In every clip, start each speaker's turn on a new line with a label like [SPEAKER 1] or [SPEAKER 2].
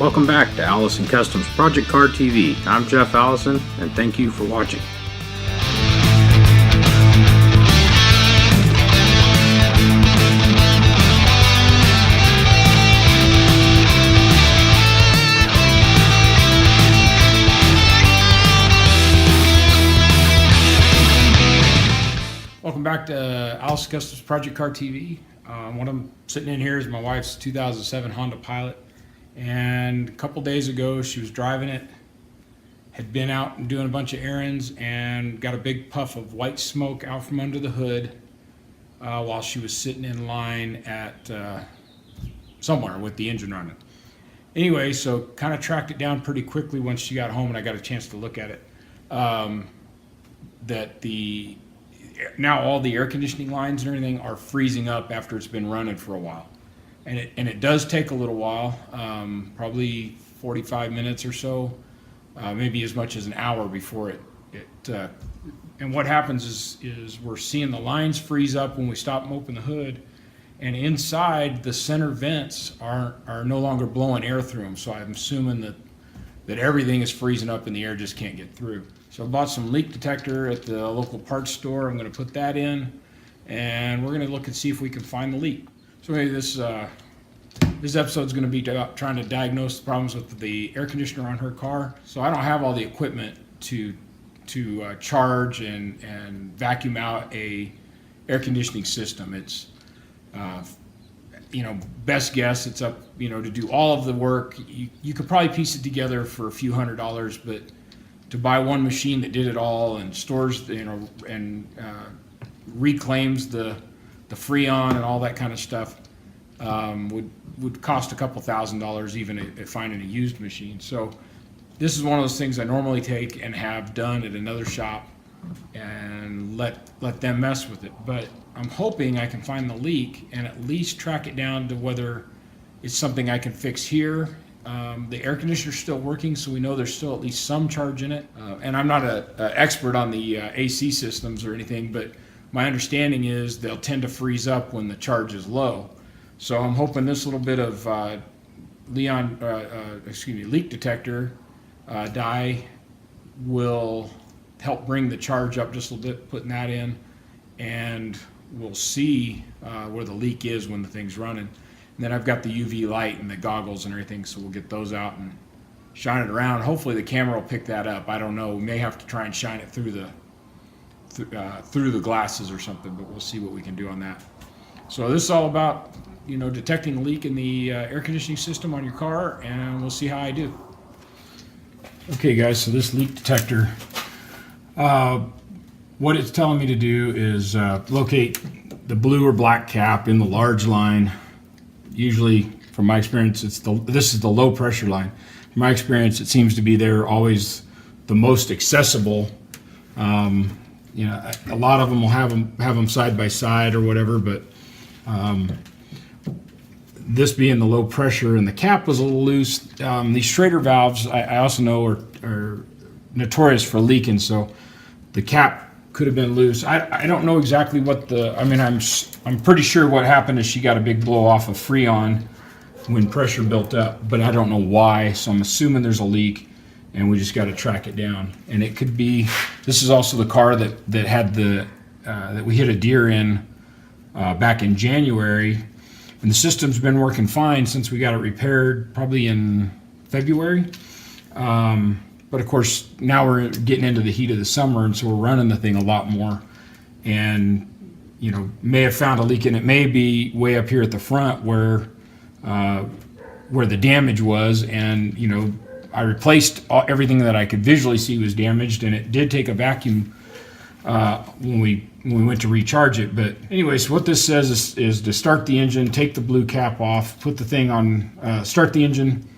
[SPEAKER 1] Welcome back to Allison Customs Project Car TV. I'm Jeff Allison, and thank you for watching.
[SPEAKER 2] Welcome back to Allison Customs Project Car TV. What I'm sitting in here is my wife's 2007 Honda Pilot. And a couple days ago, she was driving it, had been out and doing a bunch of errands, and got a big puff of white smoke out from under the hood while she was sitting in line at somewhere with the engine running. Anyway, so kind of tracked it down pretty quickly once she got home and I got a chance to look at it. Now all the air conditioning lines and everything are freezing up after it's been running for a while. And it does take a little while, probably 45 minutes or so, maybe as much as an hour before and what happens is we're seeing the lines freeze up when we stop and open the hood, and inside the center vents are no longer blowing air through them. So I'm assuming that everything is freezing up and the air just can't get through. So I bought some leak detector at the local parts store. I'm going to put that in, and we're going to look and see if we can find the leak. So maybe this episode is going to be trying to diagnose the problems with the air conditioner on her car. So I don't have all the equipment to charge and vacuum out a air conditioning system. It's best guess it's up to do all of the work. You could probably piece it together for a few $100s, but to buy one machine that did it all and stores and reclaims the Freon and all that kind of stuff would cost a couple $1,000s even if finding a used machine. So this is one of those things I normally take and have done at another shop and let them mess with it. But I'm hoping I can find the leak and at least track it down to whether it's something I can fix here. The air conditioner's still working, so we know there's still at least some charge in it. And I'm not an expert on the AC systems or anything, but my understanding is they'll tend to freeze up when the charge is low. So I'm hoping this little bit of leak detector dye will help bring the charge up just a little bit, putting that in, and we'll see where the leak is when the thing's running. And then I've got the UV light and the goggles and everything, so we'll get those out and shine it around. Hopefully the camera will pick that up. I don't know. We may have to try and shine it through the glasses or something, but we'll see what we can do on that. So this is all about detecting a leak in the air conditioning system on your car, and we'll see how I do. Okay guys, so this leak detector, what it's telling me to do is locate the blue or black cap in the large line. Usually, from my experience, this is the low pressure line. From my experience, it seems to be there always the most accessible. A lot of them will have them side by side or whatever, but this being the low pressure and the cap was a little loose. These Schrader valves, I also know are notorious for leaking, so the cap could have been loose. I don't know exactly what I'm pretty sure what happened is she got a big blow off of Freon when pressure built up, but I don't know why, so I'm assuming there's a leak and we just got to track it down. And it could be, this is also the car that had that we hit a deer in back in January, and the system's been working fine since we got it repaired, probably in February. But of course, now we're getting into the heat of the summer, and so we're running the thing a lot more. And may have found a leak in it. May be way up here at the front where the damage was, and I replaced everything that I could visually see was damaged, and it did take a vacuum when we went to recharge it. But anyway, so what this says is to start the engine, take the blue cap off, put the thing on, start the engine,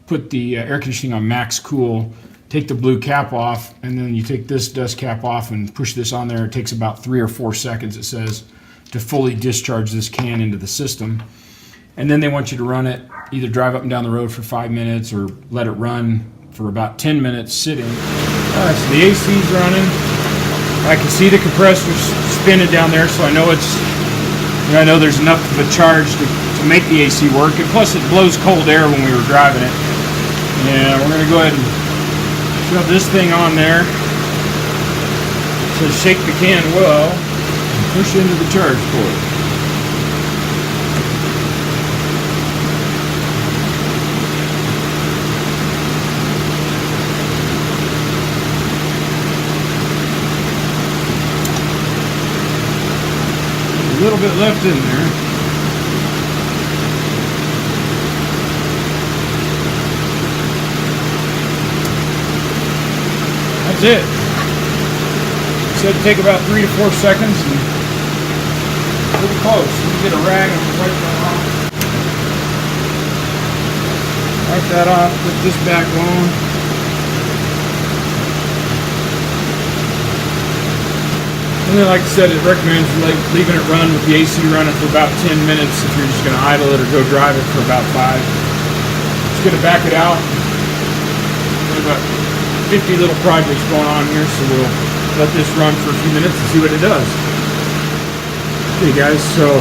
[SPEAKER 2] put the air conditioning on max cool, take the blue cap off, and then you take this dust cap off and push this on there. It takes about 3 or 4 seconds, it says, to fully discharge this can into the system. And then they want you to run it, either drive up and down the road for 5 minutes or let it run for about 10 minutes sitting. All right, so the AC's running. I can see the compressor spinning down there, so I know there's enough of a charge to to make the AC work, and plus it blows cold air when we were driving it. And we're going to go ahead and shove this thing on there. So shake the can well and push into the charge port. A little bit left in there. That's it. Said take about 3 to 4 seconds and pretty close. Let me get a rag and wipe that off. Wipe that off, put this back on. And then, like I said, it recommends leaving it run with the AC running for about 10 minutes if you're just going to idle it or go drive it for about 5. Just going to back it out. We've got 50 little projects going on here, so we'll let this run for a few minutes and see what it does. Okay guys, so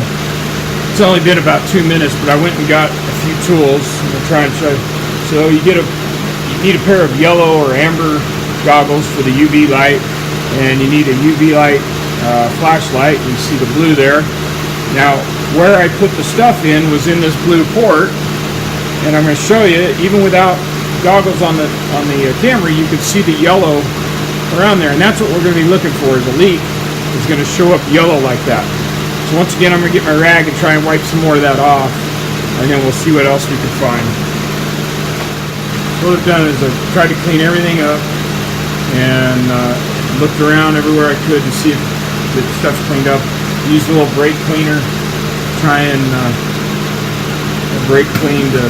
[SPEAKER 2] it's only been about 2 minutes, but I went and got a few tools. I'm going to try and show you. So you need a pair of yellow or amber goggles for the UV light, and you need a UV light flashlight. You see the blue there. Now, where I put the stuff in was in this blue port, and I'm going to show you, even without goggles on the camera, you can see the yellow around there, and that's what we're going to be looking for. Is a leak is going to show up yellow like that. So once again, I'm going to get my rag and try and wipe some more of that off, and then we'll see what else we can find. What I've done is I've tried to clean everything up and looked around everywhere I could to see if the stuff's cleaned up. Used a little brake cleaner, try and brake clean to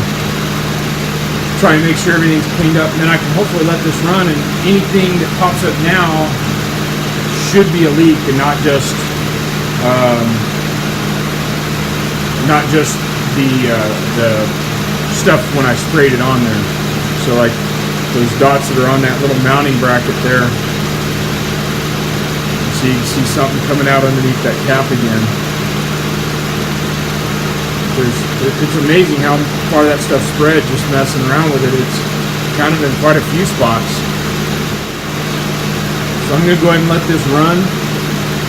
[SPEAKER 2] try and make sure everything's cleaned up, and then I can hopefully let this run, and anything that pops up now should be a leak and not just the stuff when I sprayed it on there. So like those dots that are on that little mounting bracket there, so you can see something coming out underneath that cap again. It's amazing how far that stuff spread just messing around with it. It's kind of in quite a few spots. So I'm going to go ahead and let this run.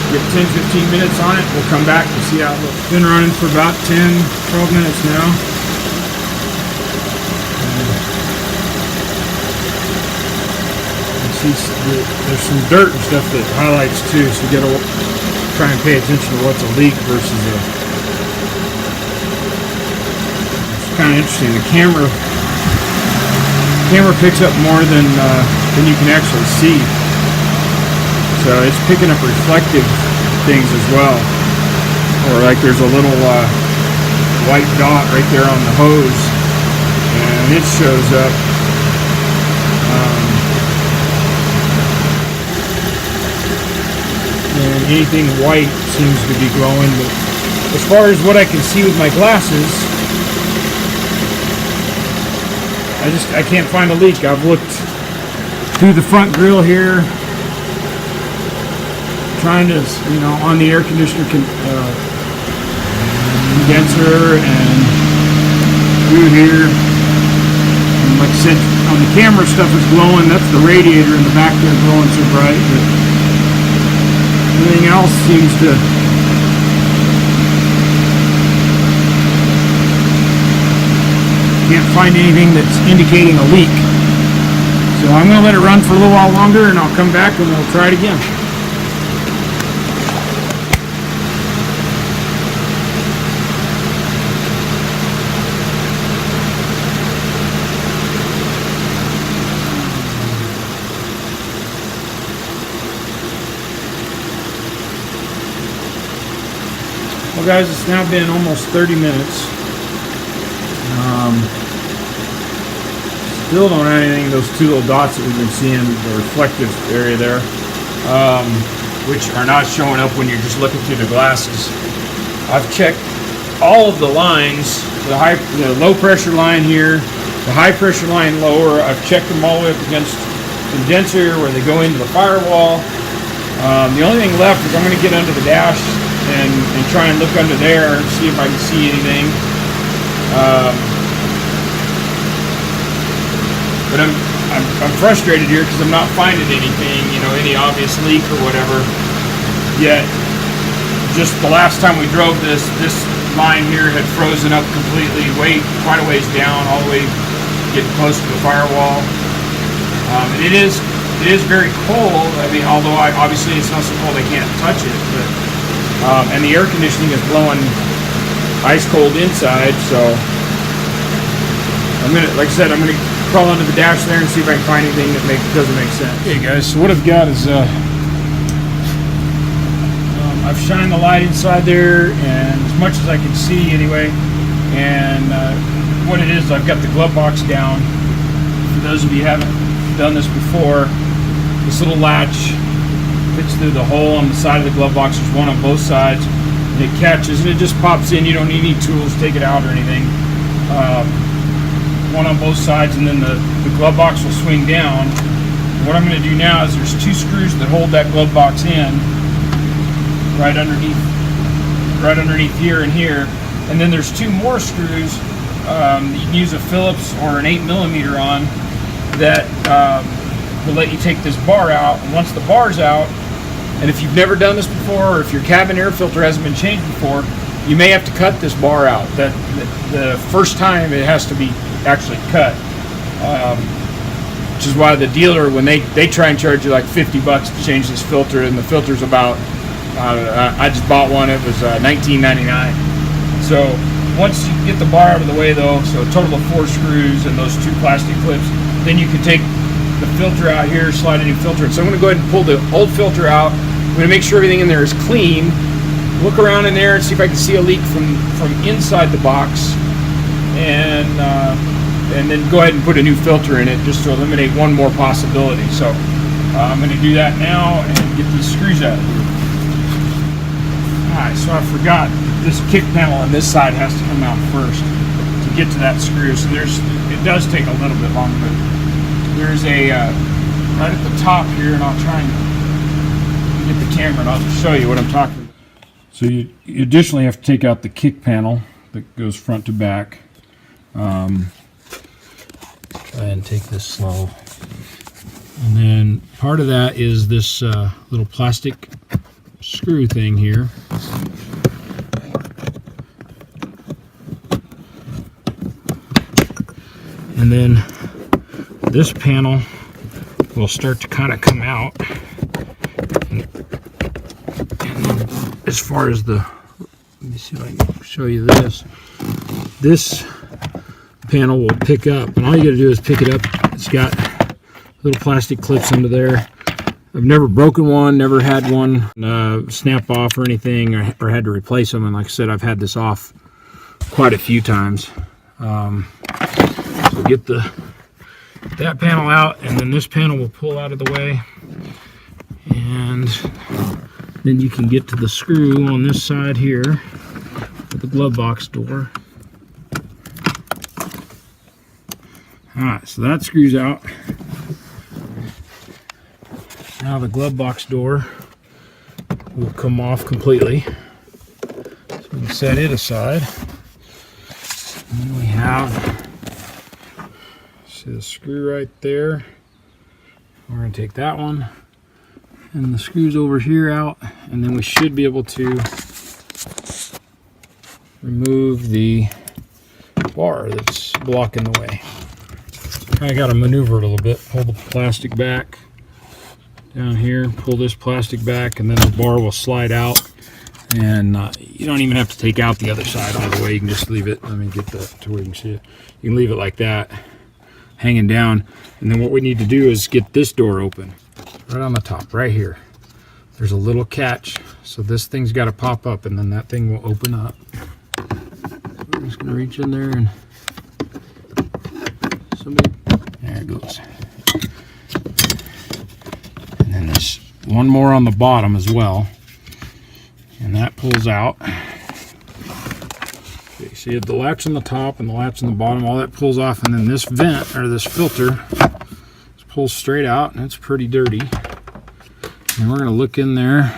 [SPEAKER 2] Get 10-15 minutes on it. We'll come back and see how it looks. It's been running for about 10-12 minutes now. You see there's some dirt and stuff that highlights too, so you got to try and pay attention to what's a leak versus a... Kind of interesting. The camera picks up more than you can actually see. So it's picking up reflective things as well. Or like there's a little white dot right there on the hose, and it shows up. And anything white seems to be glowing. But as far as what I can see with my glasses, I can't find a leak. I've looked through the front grill here, trying to, on the air conditioner condenser and through here. And like I said, on the camera stuff is glowing. That's the radiator in the back there glowing so bright. But everything else seems to... Can't find anything that's indicating a leak. So I'm going to let it run for a little while longer, and I'll come back and we'll try it again. Well guys, it's now been almost 30 minutes. Still don't have anything. Those two little dots that we've been seeing, the reflective area there, which are not showing up when you're just looking through the glasses. I've checked all of the lines, the low pressure line here, the high pressure line lower. I've checked them all the way up against the condenser where they go into the firewall. The only thing left is I'm going to get under the dash and try and look under there and see if I can see anything. But I'm frustrated here because I'm not finding anything, any obvious leak or whatever. Yet, just the last time we drove this line here had frozen up completely, quite a ways down, all the way getting close to the firewall. And it is very cold. I mean, although obviously it's not so cold I can't touch it, but and the air conditioning is blowing ice cold inside. So like I said, I'm gonna crawl under the dash there and see if I can find anything that doesn't make sense. Okay, guys. So what I've got is I've shined the light inside there, and as much as I can see anyway. And what it is, I've got the glove box down. For those of you who haven't done this before, this little latch fits through the hole on the side of the glove box. There's one on both sides, and it catches, and it just pops in. You don't need any tools to take it out or anything. One on both sides, and then the glove box will swing down. What I'm going to do now is there's two screws that hold that glove box in, right underneath here and here, and then there's two more screws you can use a Phillips or an 8mm on that will let you take this bar out. And once the bar's out, and if you've never done this before, or if your cabin air filter hasn't been changed before, you may have to cut this bar out. The first time it has to be actually cut, which is why the dealer, when they try and charge you like $50 to change this filter, and the filter's about I just bought one, it was $19.99. So once you get the bar out of the way though, so a total of 4 screws and those 2 plastic clips, then you can take the filter out here, slide a new filter in. So I'm going to go ahead and pull the old filter out. I'm going to make sure everything in there is clean, look around in there and see if I can see a leak from inside the box, and then go ahead and put a new filter in it just to eliminate one more possibility. So I'm going to do that now and get these screws out of here. Alright, so I forgot this kick panel on this side has to come out first to get to that screw. So it does take a little bit longer, but there's a right at the top here, and I'll try and get the camera and I'll just show you what I'm talking about. So you additionally have to take out the kick panel that goes front to back. Try and take this slow. And then part of that is this little plastic screw thing here. And then this panel will start to kind of come out. And as far as let me see if I can show you this. This panel will pick up, and all you got to do is pick it up. It's got little plastic clips under there. I've never broken one, never had one snap off or anything, or had to replace them. And like I said, I've had this off quite a few times. So get that panel out, and then this panel will pull out of the way, and then you can get to the screw on this side here with the glove box door. Alright, so that screws out. Now the glove box door will come off completely. So we can set it aside. And then we have, see the screw right there. We're going to take that one and the screws over here out, and then we should be able to remove the bar that's blocking the way. Kind of got to maneuver it a little bit. Pull the plastic back down here, pull this plastic back, and then the bar will slide out. And you don't even have to take out the other side all the way. You can just leave it. Let me get that to where you can see it. You can leave it like that, hanging down. And then what we need to do is get this door open. Right on the top, right here. There's a little catch. So this thing's got to pop up, and then that thing will open up. So I'm just going to reach in there and there it goes. And then there's one more on the bottom as well, and that pulls out. Okay, so you have the latch on the top and the latch on the bottom, all that pulls off, and then this vent, or this filter, pulls straight out, and it's pretty dirty. And we're going to look in there,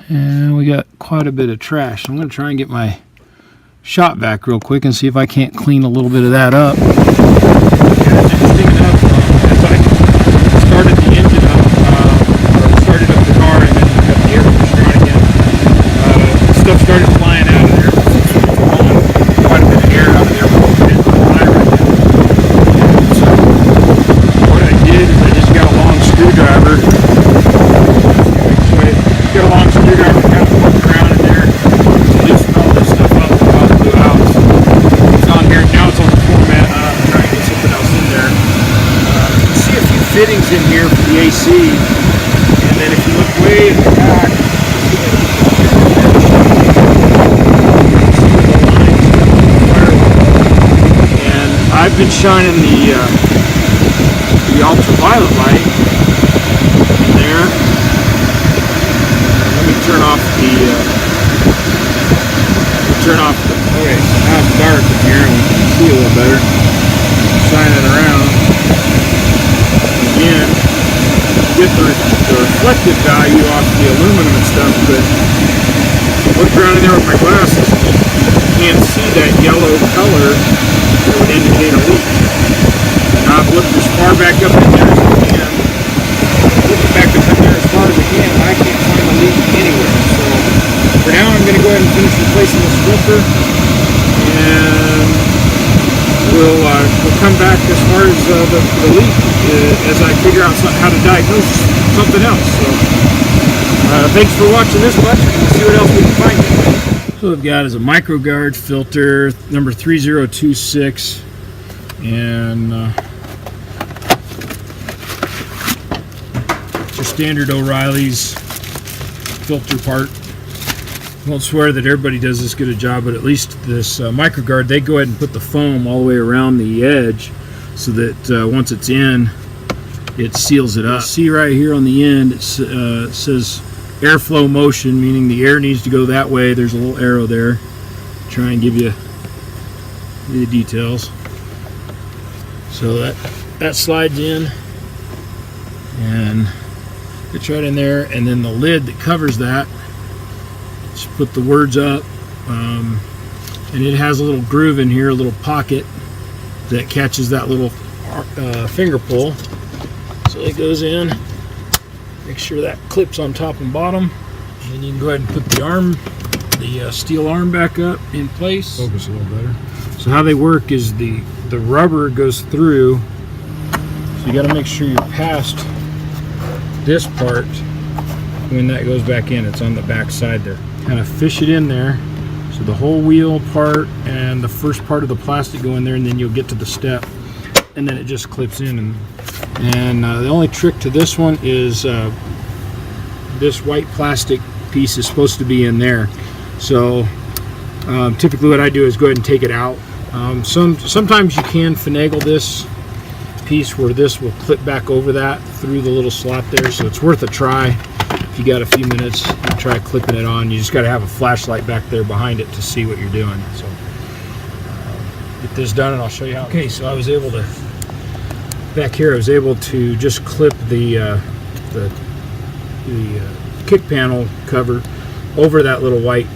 [SPEAKER 2] and we got quite a bit of trash. I'm going to try and get my shop vac real quick and see if I can't clean a little bit of that up. Interesting enough, as I started the engine up, or started up the car and then got the air conditioner on again, stuff started flying out of there. Quite a bit of air out of there, but it didn't fly right now. So what I did is I just got a long screwdriver. Got a long screwdriver, kind of worked around in there, loosened all this stuff up, and all blew out. It's on here now. It's on the format. I'm trying to get something else in there. You can see a few fittings in here for the AC, and then if you look way in the back, and I've been shining the ultraviolet light in there. Let me turn off the. Okay, so now it's dark in here, and we can see a little better. Shine it around. Again, get the reflective value off the aluminum and stuff, but look around in there with my glasses, you can't see that yellow color that would indicate a leak. Now I've looked as far back up in there as I can. Looking back up in there as far as I can, I can't find a leak anywhere. So for now, I'm going to go ahead and finish replacing this filter, and we'll come back as far as the leak as I figure out how to diagnose something else. So thanks for watching this much. We'll see what else we can find. So what we've got is a microguard filter number 3026, and your standard O'Reilly's filter part. Won't swear that everybody does as good a job, but at least this microguard, they go ahead and put the foam all the way around the edge so that once it's in, it seals it up. See right here on the end, it says airflow motion, meaning the air needs to go that way. There's a little arrow there. Try and give you the details. So that slides in, and it's right in there, and then the lid that covers that, just put the words up, and it has a little groove in here, a little pocket that catches that little finger pull. So it goes in, make sure that clips on top and bottom, and then you can go ahead and put the arm, the steel arm back up in place. Focus a little better. So how they work is the rubber goes through, so you got to make sure you're past this part when that goes back in. It's on the back side there. Kind of fish it in there, so the whole wheel part and the first part of the plastic go in there, and then you'll get to the step, and then it just clips in. And the only trick to this one is this white plastic piece is supposed to be in there. So typically what I do is go ahead and take it out. Sometimes you can finagle this piece where this will clip back over that through the little slot there, so it's worth a try. If you got a few minutes, try clipping it on. You just got to have a flashlight back there behind it to see what you're doing. So get this done and I'll show you how. Okay, so I was able to, back here I was able to just clip the kick panel cover over that little white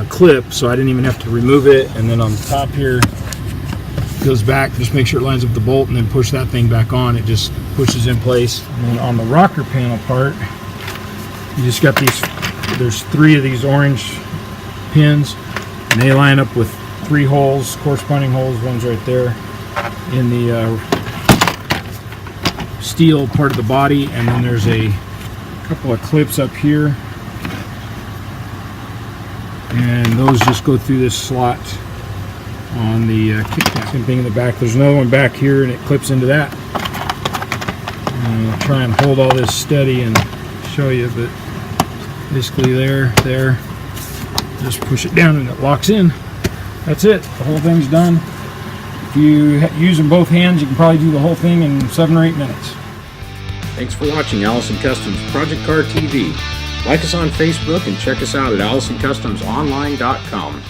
[SPEAKER 2] clip, so I didn't even have to remove it. And then on the top here, it goes back, just make sure it lines up the bolt, and then push that thing back on. It just pushes in place. And then on the rocker panel part, you just got these, there's 3 of these orange pins, and they line up with 3 holes, corresponding holes. One's right there in the steel part of the body, and then there's a couple of clips up here, and those just go through this slot on the kickback. Same thing in the back. There's another one back here, and it clips into that. And I'll try and hold all this steady and show you, but basically there, just push it down and it locks in. That's it. The whole thing's done. If you use them both hands, you can probably do the whole thing in 7 or 8 minutes.
[SPEAKER 1] Thanks for watching Allison Customs Project Car TV. Like us on Facebook and check us out at AllisonCustomsOnline.com.